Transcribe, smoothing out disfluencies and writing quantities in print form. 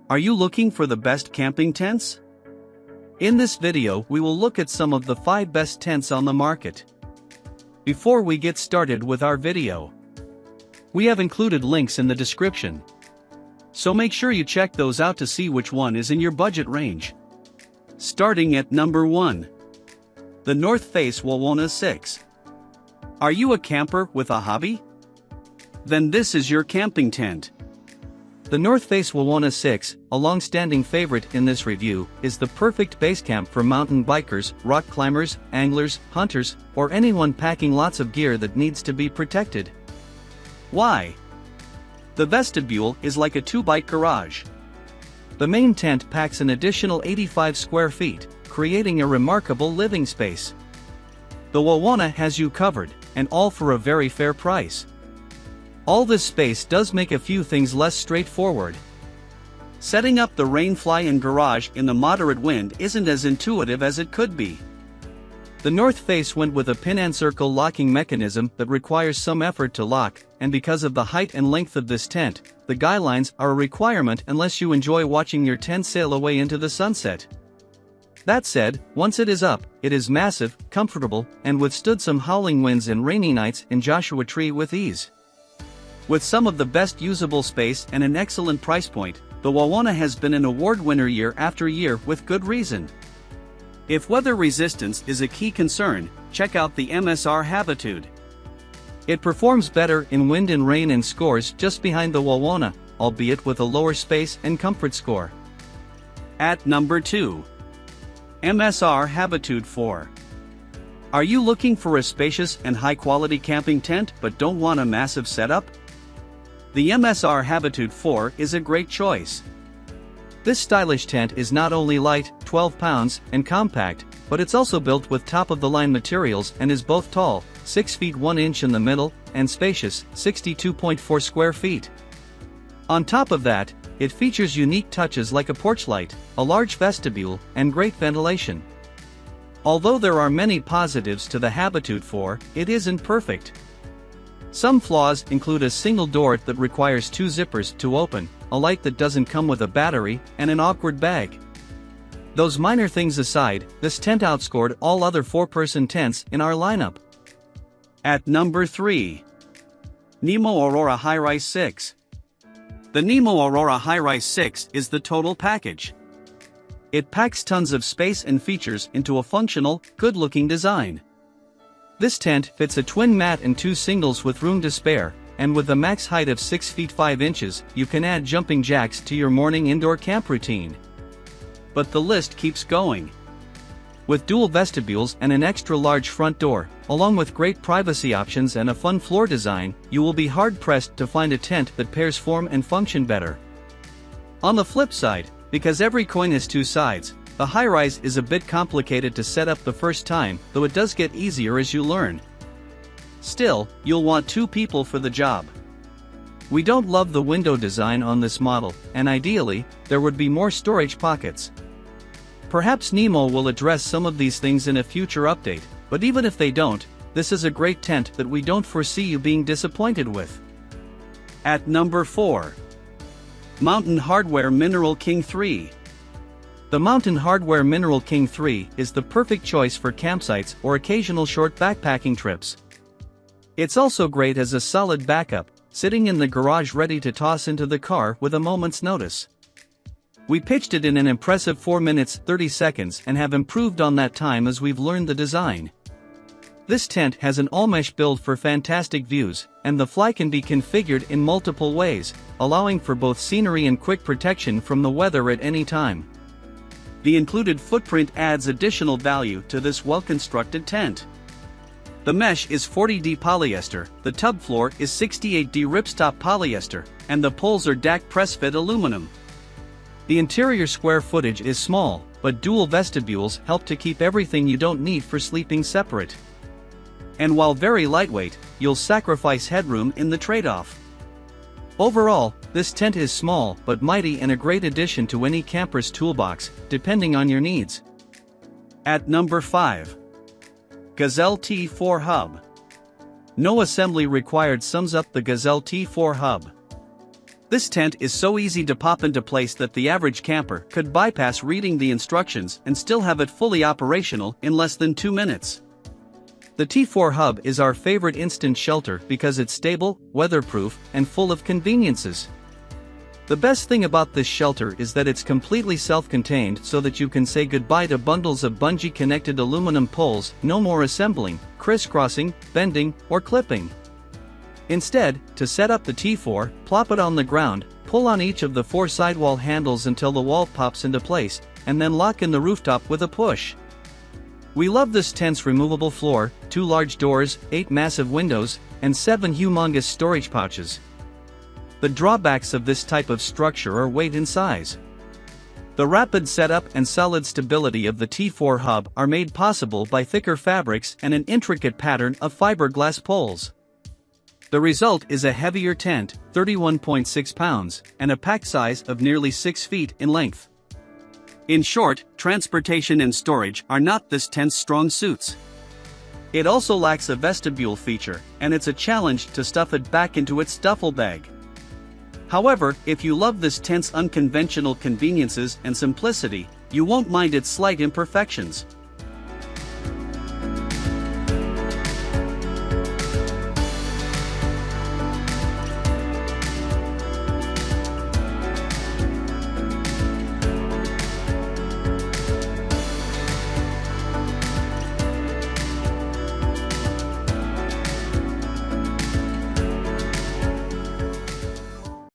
Are you looking for the best camping tents? In this video we will look at some of the 5 best tents on the market. Before we get started with our video, we have included links in the description, so make sure you check those out to see which one is in your budget range. Starting at number 1. The North Face Wana 6. Are you a camper with a hobby? Then this is your camping tent. The North Face Wana 6, a long-standing favorite in this review, is the perfect base camp for mountain bikers, rock climbers, anglers, hunters, or anyone packing lots of gear that needs to be protected. Why? The vestibule is like a 2-bike garage. The main tent packs an additional 85 square feet, creating a remarkable living space. The Wana has you covered, and all for a very fair price. All this space does make a few things less straightforward. Setting up the rainfly and garage in the moderate wind isn't as intuitive as it could be. The North Face went with a pin and circle locking mechanism that requires some effort to lock, and because of the height and length of this tent, the guy lines are a requirement unless you enjoy watching your tent sail away into the sunset. That said, once it is up, it is massive, comfortable, and withstood some howling winds and rainy nights in Joshua Tree with ease. With some of the best usable space and an excellent price point, the Wana has been an award winner year after year with good reason. If weather resistance is a key concern, check out the MSR Habitude. It performs better in wind and rain and scores just behind the Wana, albeit with a lower space and comfort score. At number 2. MSR Habitude 4. Are you looking for a spacious and high-quality camping tent but don't want a massive setup? The MSR Habitude 4 is a great choice. This stylish tent is not only light, 12 pounds, and compact, but it's also built with top-of-the-line materials and is both tall, 6 feet 1 inch in the middle, and spacious, 62.4 square feet. On top of that, it features unique touches like a porch light, a large vestibule, and great ventilation. Although there are many positives to the Habitude 4, it isn't perfect. Some flaws include a single door that requires 2 zippers to open, a light that doesn't come with a battery, and an awkward bag. Those minor things aside, this tent outscored all other 4-person tents in our lineup. At number 3. Nemo Aurora Highrise 6. The Nemo Aurora Highrise 6 is the total package. It packs tons of space and features into a functional, good-looking design. This tent fits a twin mat and 2 singles with room to spare, and with a max height of 6 feet 5 inches, you can add jumping jacks to your morning indoor camp routine. But the list keeps going. With dual vestibules and an extra-large front door, along with great privacy options and a fun floor design, you will be hard-pressed to find a tent that pairs form and function better. On the flip side, because every coin has 2 sides, the Highrise is a bit complicated to set up the first time, though it does get easier as you learn. Still, you'll want 2 people for the job. We don't love the window design on this model, and ideally, there would be more storage pockets. Perhaps Nemo will address some of these things in a future update, but even if they don't, this is a great tent that we don't foresee you being disappointed with. At number 4. Mountain Hardwear Mineral King 3. The Mountain Hardwear Mineral King 3 is the perfect choice for campsites or occasional short backpacking trips. It's also great as a solid backup, sitting in the garage ready to toss into the car with a moment's notice. We pitched it in an impressive 4 minutes 30 seconds and have improved on that time as we've learned the design. This tent has an all-mesh build for fantastic views, and the fly can be configured in multiple ways, allowing for both scenery and quick protection from the weather at any time. The included footprint adds additional value to this well-constructed tent. The mesh is 40D polyester, the tub floor is 68D ripstop polyester, and the poles are DAC press-fit aluminum. The interior square footage is small, but dual vestibules help to keep everything you don't need for sleeping separate. And while very lightweight, you'll sacrifice headroom in the trade-off. Overall, this tent is small but mighty and a great addition to any camper's toolbox, depending on your needs. At number 5. Gazelle T4 Hub. No assembly required sums up the Gazelle T4 Hub. This tent is so easy to pop into place that the average camper could bypass reading the instructions and still have it fully operational in less than 2 minutes. The T4 Hub is our favorite instant shelter because it's stable, weatherproof, and full of conveniences. The best thing about this shelter is that it's completely self-contained so that you can say goodbye to bundles of bungee-connected aluminum poles, no more assembling, crisscrossing, bending, or clipping. Instead, to set up the T4, plop it on the ground, pull on each of the 4 sidewall handles until the wall pops into place, and then lock in the rooftop with a push. We love this tent's removable floor, 2 large doors, 8 massive windows, and 7 humongous storage pouches. The drawbacks of this type of structure are weight and size. The rapid setup and solid stability of the T4 Hub are made possible by thicker fabrics and an intricate pattern of fiberglass poles. The result is a heavier tent, 31.6 pounds, and a pack size of nearly 6 feet in length. In short, transportation and storage are not this tent's strong suits. It also lacks a vestibule feature, and it's a challenge to stuff it back into its duffel bag. However, if you love this tent's unconventional conveniences and simplicity, you won't mind its slight imperfections.